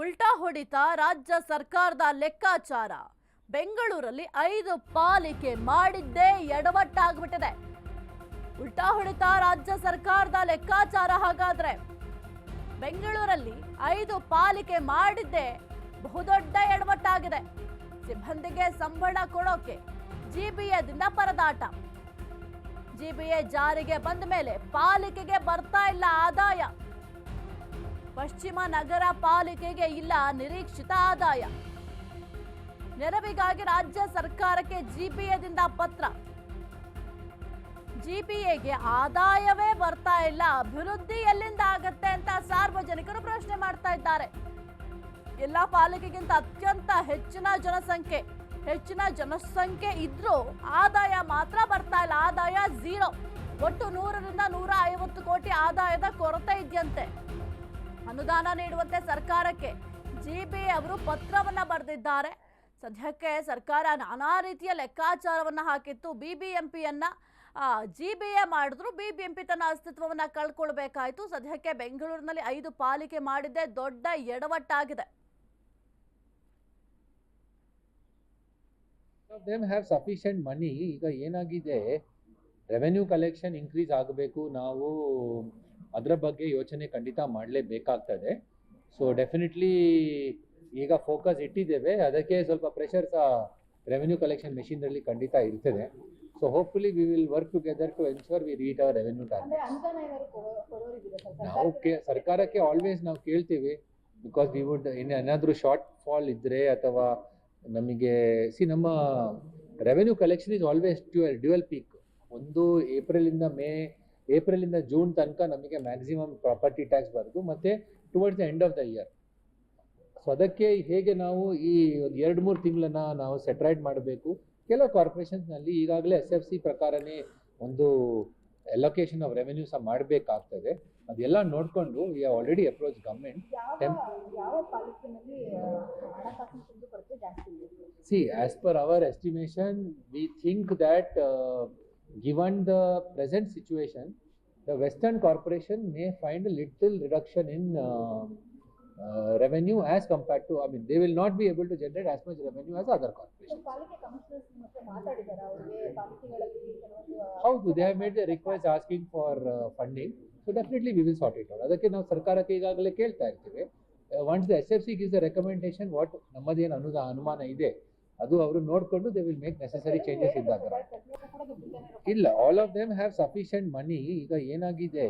ಉಲ್ಟಾ ಹೊಡಿತ ರಾಜ್ಯ ಸರ್ಕಾರದ ಲೆಕ್ಕಾಚಾರ. ಬೆಂಗಳೂರಲ್ಲಿ 5 ಪಾಲಿಕೆ ಮಾಡಿದ್ದೇ ಎಡವಟ್ಟಾಗ್ಬಿಟ್ಟಿದೆ. ಉಲ್ಟಾ ಹೊಡಿತ ರಾಜ್ಯ ಸರ್ಕಾರದ ಲೆಕ್ಕಾಚಾರ. ಹಾಗಾದ್ರೆ ಬೆಂಗಳೂರಲ್ಲಿ 5 ಪಾಲಿಕೆ ಮಾಡಿದ್ದೇ ಬಹುದೊಡ್ಡ ಎಡವಟ್ಟಾಗಿದೆ. ಸಿಬ್ಬಂದಿಗೆ ಸಂಬಳ ಕೊಡೋಕೆ ಜಿಬಿಎದಿಂದ ಪರದಾಟ. ಜಿಬಿಎ ಜಾರಿಗೆ ಬಂದ ಮೇಲೆ ಪಾಲಿಕೆಗೆ ಬರ್ತಾ ಇಲ್ಲ ಆದಾಯ. ಪಶ್ಚಿಮ ನಗರ ಪಾಲಿಕೆಗೆ ಇಲ್ಲ ನಿರೀಕ್ಷಿತ ಆದಾಯ. ನೆರವಿಗಾಗಿ ರಾಜ್ಯ ಸರ್ಕಾರಕ್ಕೆ ಜಿಬಿಎದಿಂದ ಪತ್ರ. ಜಿಬಿಎಗೆ ಆದಾಯವೇ ಬರ್ತಾ ಇಲ್ಲ, ಅಭಿವೃದ್ಧಿ ಎಲ್ಲಿಂದ ಆಗತ್ತೆ ಅಂತ ಸಾರ್ವಜನಿಕರು ಪ್ರಶ್ನೆ ಮಾಡ್ತಾ ಇದ್ದಾರೆ. ಎಲ್ಲಾ ಪಾಲಿಕೆಗಿಂತ ಅತ್ಯಂತ ಹೆಚ್ಚಿನ ಜನಸಂಖ್ಯೆ ಇದ್ರೂ ಆದಾಯ ಮಾತ್ರ ಬರ್ತಾ ಇಲ್ಲ. ಆದಾಯ ಝೀರೋ. ಒಟ್ಟು 100ರಿಂದ 150 ಕೋಟಿ ಆದಾಯದ ಕೊರತೆ ಇದೆಯಂತೆ. ಅನುದಾನ ನೀಡುವಂತೆ ಸರ್ಕಾರಕ್ಕೆ ಜಿಬಿಎ ಅವರು ಪತ್ರವನ್ನ ಬರೆದಿದ್ದಾರೆ. ಸದ್ಯಕ್ಕೆ ಸರ್ಕಾರ ನಾನಾ ರೀತಿಯ ಲೆಕ್ಕಾಚಾರವನ್ನ ಹಾಕಿತ್ತು. ಬಿಬಿಎಂಪಿಯನ್ನ ಜಿಬಿಎ ಮಾಡಿದ್ರು, ಬಿಬಿಎಂಪಿ ತನ್ನ ಅಸ್ತಿತ್ವವನ್ನ ಕಳ್ಕೊಳ್ಬೇಕಾಯ್ತು. ಸದ್ಯಕ್ಕೆ ಬೆಂಗಳೂರಿನಲ್ಲಿ 5 ಪಾಲಿಕೆ ಮಾಡಿದ್ದೇ ದೊಡ್ಡ ಎಡವಟ್ಟಾಗಿದೆ. them have sufficient money. ಈಗ ಏನಾಗಿದೆ, ರೆವೆನ್ಯೂ ಕಲೆಕ್ಷನ್ ಇನ್ಕ್ರೀಸ್ ಆಗಬೇಕು, ನಾವು ಅದರ ಬಗ್ಗೆ ಯೋಚನೆ ಖಂಡಿತ ಮಾಡಲೇಬೇಕಾಗ್ತದೆ. ಸೊ ಡೆಫಿನೆಟ್ಲಿ ಈಗ ಫೋಕಸ್ ಇಟ್ಟಿದ್ದೇವೆ, ಅದಕ್ಕೆ ಸ್ವಲ್ಪ ಪ್ರೆಷರ್ ಸಹ ರೆವೆನ್ಯೂ ಕಲೆಕ್ಷನ್ ಮೆಷಿನಲ್ಲಿ ಖಂಡಿತ ಇರ್ತದೆ. So hopefully we will work together to ensure we reach our revenue target. ನಾವು ಸರ್ಕಾರಕ್ಕೆ ಆಲ್ವೇಸ್ ನಾವು ಕೇಳ್ತೀವಿ, ಬಿಕಾಸ್ ವಿ ವುಡ್ ಏನಾದರೂ ಶಾರ್ಟ್ ಫಾಲ್ ಇದ್ದರೆ ಅಥವಾ ನಮಗೆ ನಮ್ಮ revenue collection is always dual peak. ಒಂದು ಏಪ್ರಿಲಿಂದ ಜೂನ್ ತನಕ ನಮಗೆ ಮ್ಯಾಕ್ಸಿಮಮ್ ಪ್ರಾಪರ್ಟಿ ಟ್ಯಾಕ್ಸ್ ಬರೋದು, ಮತ್ತು towards the end of the year. So ಅದಕ್ಕೆ ಹೇಗೆ ನಾವು ಈ ಒಂದು 2-3 ತಿಂಗಳನ್ನ ನಾವು ಸೆಟ್ರೈಟ್ ಮಾಡಬೇಕು. ಕೆಲವು ಕಾರ್ಪೊರೇಷನ್ಸ್ನಲ್ಲಿ ಈಗಾಗಲೇ SFC ಪ್ರಕಾರನೇ ಒಂದು ಅಲೋಕೇಶನ್ ಆಫ್ ರೆವೆನ್ಯೂ ಸಹ ಮಾಡಬೇಕಾಗ್ತದೆ. ಅದೆಲ್ಲ ನೋಡಿಕೊಂಡು we have already approach government. See, as per our estimation, we think that given the present situation, the Western Corporation may find a little reduction in revenue as compared to, they will not be able to generate as much revenue as other corporations. How do they have made the request asking for funding? So definitely we will sort it out. ಅದಕ್ಕೆ ನಾವು ಸರ್ಕಾರಕ್ಕೆ ಈಗಾಗಲೇ ಕೇಳ್ತಾ ಇರ್ತೀವಿ. Once the SFC gives a recommendation, what ನಮ್ಮದೇನು ಅನುಮಾನ ಇದೆ ಅದು ಅವರು ನೋಡಿಕೊಂಡು they will make necessary changes ಇದ್ದಾಗ. ಇಲ್ಲ, all of them have sufficient money. ಈಗ ಏನಾಗಿದೆ,